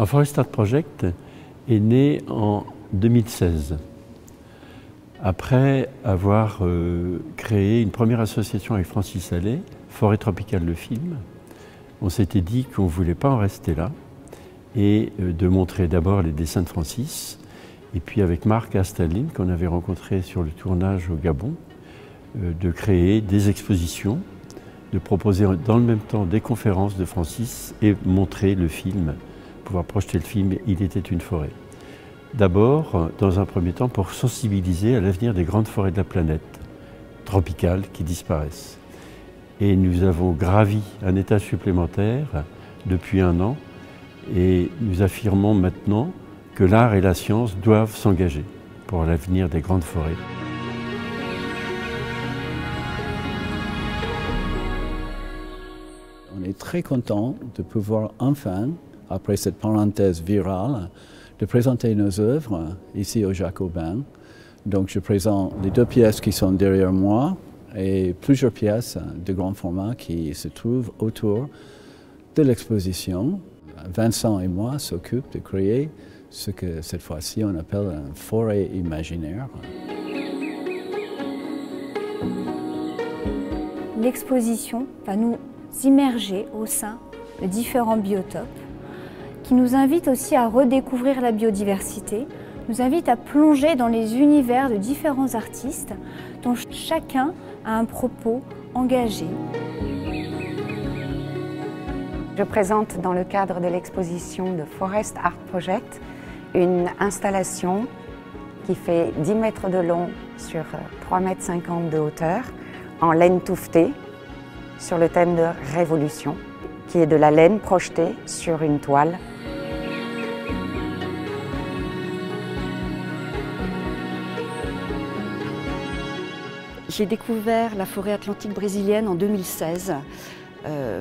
Un Forest Art Project est né en 2016, après avoir créé une première association avec Francis Allais, Forêt Tropicale le film. On s'était dit qu'on ne voulait pas en rester là et de montrer d'abord les dessins de Francis, et puis avec Marc Astaline, qu'on avait rencontré sur le tournage au Gabon, de créer des expositions, de proposer dans le même temps des conférences de Francis et montrer le film, pouvoir projeter le film « Il était une forêt ». D'abord, dans un premier temps, pour sensibiliser à l'avenir des grandes forêts de la planète, tropicales, qui disparaissent. Et nous avons gravi un étage supplémentaire depuis 1 an et nous affirmons maintenant que l'art et la science doivent s'engager pour l'avenir des grandes forêts. On est très content de pouvoir enfin, après cette parenthèse virale, de présenter nos œuvres ici au Jacobin. Donc je présente les 2 pièces qui sont derrière moi et plusieurs pièces de grand format qui se trouvent autour de l'exposition. Vincent et moi s'occupent de créer ce que cette fois-ci on appelle une forêt imaginaire. L'exposition va nous immerger au sein de différents biotopes qui nous invitent aussi à redécouvrir la biodiversité, nous invitent à plonger dans les univers de différents artistes dont chacun a un propos engagé. Je présente dans le cadre de l'exposition de Forest Art Project une installation qui fait 10 mètres de long sur 3,50 m de hauteur en laine touffetée sur le thème de révolution, qui est de la laine projetée sur une toile. J'ai découvert la forêt atlantique brésilienne en 2016,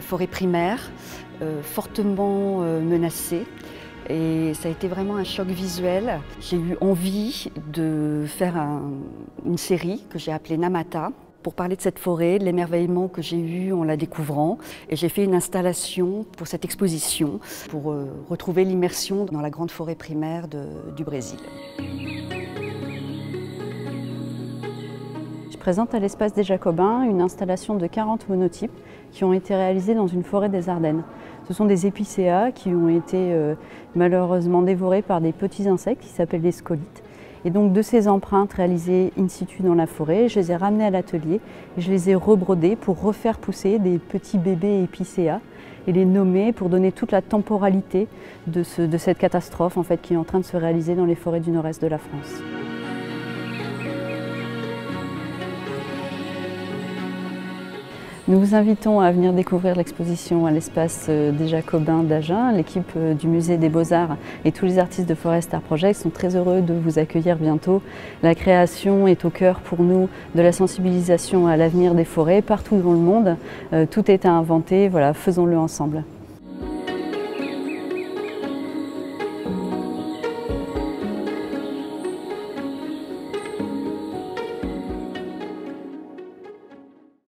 forêt primaire, fortement menacée. Et ça a été vraiment un choc visuel. J'ai eu envie de faire une série que j'ai appelée Namata pour parler de cette forêt, de l'émerveillement que j'ai eu en la découvrant. Et j'ai fait une installation pour cette exposition pour retrouver l'immersion dans la grande forêt primaire du Brésil. Je présente à l'Espace des Jacobins une installation de 40 monotypes qui ont été réalisés dans une forêt des Ardennes. Ce sont des épicéas qui ont été malheureusement dévorés par des petits insectes qui s'appellent les scolites. Et donc de ces empreintes réalisées in situ dans la forêt, je les ai ramenées à l'atelier et je les ai rebrodées pour refaire pousser des petits bébés épicéas et les nommer pour donner toute la temporalité de cette catastrophe en fait, qui est en train de se réaliser dans les forêts du nord-est de la France. Nous vous invitons à venir découvrir l'exposition à l'Espace des Jacobins d'Agen. L'équipe du Musée des Beaux-Arts et tous les artistes de Forest Art Project sont très heureux de vous accueillir bientôt. La création est au cœur pour nous de la sensibilisation à l'avenir des forêts partout dans le monde. Tout est à inventer, voilà, faisons-le ensemble.